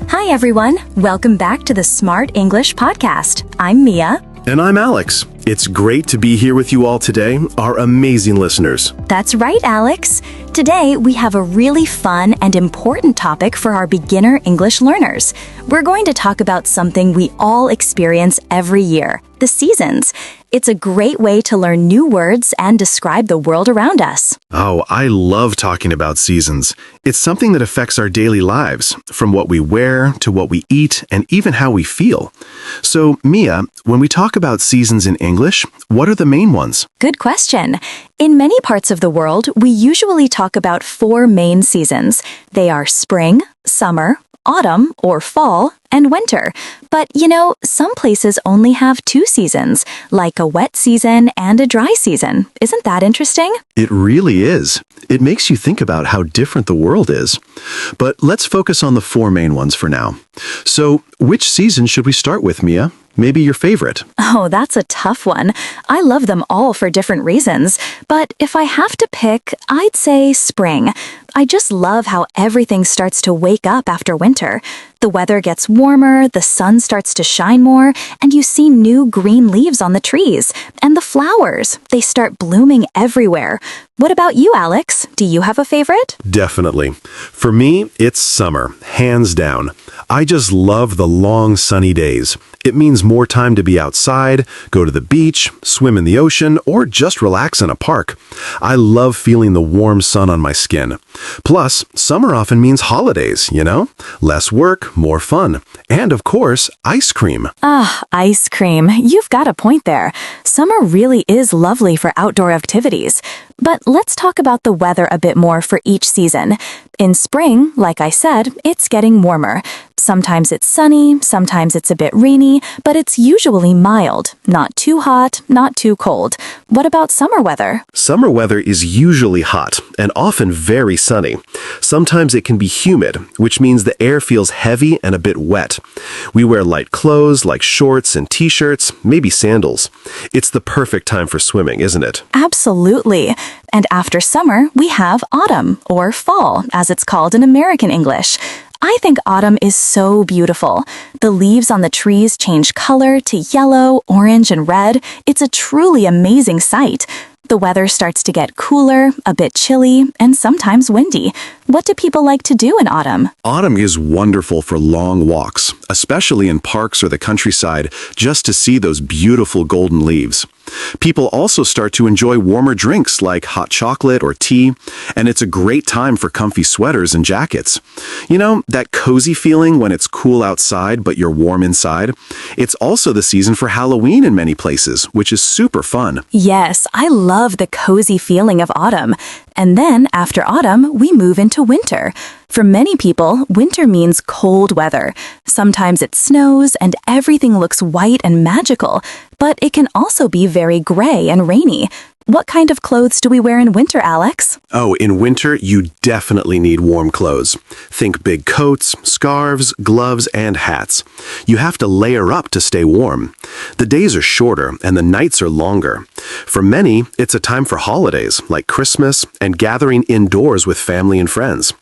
Hi, everyone. Welcome back to the Smart English Podcast. I'm Mia. And I'm Alex. It's great to be here with you all today, our amazing listeners. That's right, Alex. Today, we have a really fun and important topic for our beginner English learners. We're going to talk about something we all experience every year, the seasons. It's a great way to learn new words and describe the world around us. Oh, I love talking about seasons. It's something that affects our daily lives, from what we wear to what we eat and even how we feel. So, Mia, when we talk about seasons in English, what are the main ones? Good question. In many parts of the world, we usually talk about 4 main seasons. They are spring, summer, autumn or fall, and winter. But, some places only have 2 seasons, like a wet season and a dry season. Isn't that interesting? It really is. It makes you think about how different the world is. But let's focus on the 4 main ones for now. So, which season should we start with, Mia? Maybe your favorite. Oh, that's a tough one. I love them all for different reasons. But if I have to pick, I'd say spring. I just love how everything starts to wake up after winter. The weather gets warmer, the sun starts to shine more, and you see new green leaves on the trees. And the flowers, they start blooming everywhere. What about you, Alex? Do you have a favorite? Definitely. For me, it's summer, hands down. I just love the long sunny days. It means more time to be outside, go to the beach, swim in the ocean, or just relax in a park. I love feeling the warm sun on my skin. Plus, summer often means holidays, Less work, more fun. And of course, ice cream. Ice cream. You've got a point there. Summer really is lovely for outdoor activities. But let's talk about the weather a bit more for each season. In spring, like I said, it's getting warmer. Sometimes it's sunny, sometimes it's a bit rainy, but it's usually mild. Not too hot, not too cold. What about summer weather? Summer weather is usually hot and often very sunny. Sometimes it can be humid, which means the air feels heavy and a bit wet. We wear light clothes like shorts and t-shirts, maybe sandals. It's the perfect time for swimming, isn't it? Absolutely. And after summer, we have autumn, or fall, as it's called in American English. I think autumn is so beautiful. The leaves on the trees change color to yellow, orange, and red. It's a truly amazing sight. The weather starts to get cooler, a bit chilly, and sometimes windy. What do people like to do in autumn? Autumn is wonderful for long walks, especially in parks or the countryside, just to see those beautiful golden leaves. People also start to enjoy warmer drinks like hot chocolate or tea, and it's a great time for comfy sweaters and jackets. That cozy feeling when it's cool outside but you're warm inside? It's also the season for Halloween in many places, which is super fun. Yes, I love the cozy feeling of autumn. And then, after autumn, we move into winter. For many people, winter means cold weather. Sometimes it snows and everything looks white and magical, but it can also be very gray and rainy. What kind of clothes do we wear in winter, Alex? Oh, in winter, you definitely need warm clothes. Think big coats, scarves, gloves, and hats. You have to layer up to stay warm. The days are shorter and the nights are longer. For many, it's a time for holidays like Christmas and gathering indoors with family and friends.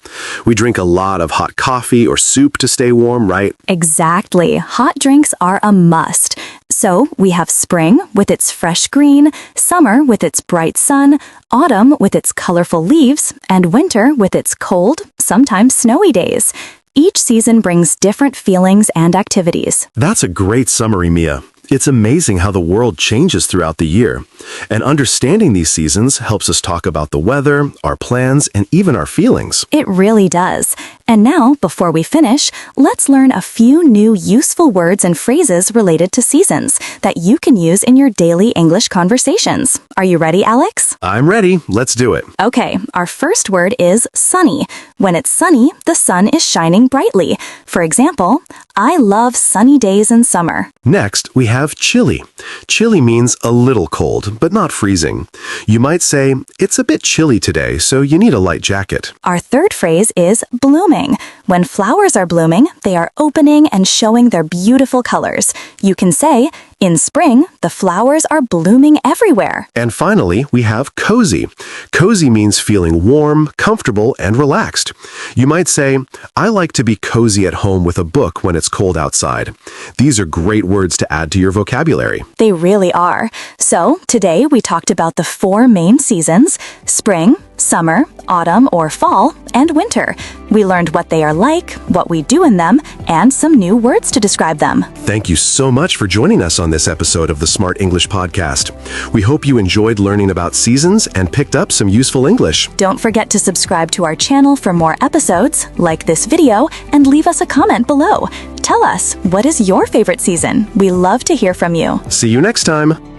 We drink a lot of hot coffee or soup to stay warm, right? Exactly. Hot drinks are a must. So we have spring with its fresh green, summer with its bright sun, autumn with its colorful leaves, and winter with its cold, sometimes snowy days. Each season brings different feelings and activities. That's a great summary, Mia. It's amazing how the world changes throughout the year. And understanding these seasons helps us talk about the weather, our plans, and even our feelings. It really does. And now, before we finish, let's learn a few new useful words and phrases related to seasons that you can use in your daily English conversations. Are you ready, Alex? I'm ready. Let's do it. Okay, our first word is sunny. When it's sunny, the sun is shining brightly. For example, I love sunny days in summer. Next, we have chilly. Chilly means a little cold, but not freezing. You might say, it's a bit chilly today, so you need a light jacket. Our third phrase is blooming. When flowers are blooming, they are opening and showing their beautiful colors. You can say, in spring, the flowers are blooming everywhere. And finally, we have cozy. Cozy means feeling warm, comfortable, and relaxed. You might say, I like to be cozy at home with a book when it's cold outside. These are great words to add to your vocabulary. They really are. So, today we talked about the 4 main seasons: spring, summer, autumn or fall, and winter. We learned what they are like, what we do in them, and some new words to describe them. Thank you so much for joining us on this episode of the Smart English Podcast. We hope you enjoyed learning about seasons and picked up some useful English. Don't forget to subscribe to our channel for more episodes, like this video, and leave us a comment below. Tell us, what is your favorite season? We love to hear from you. See you next time.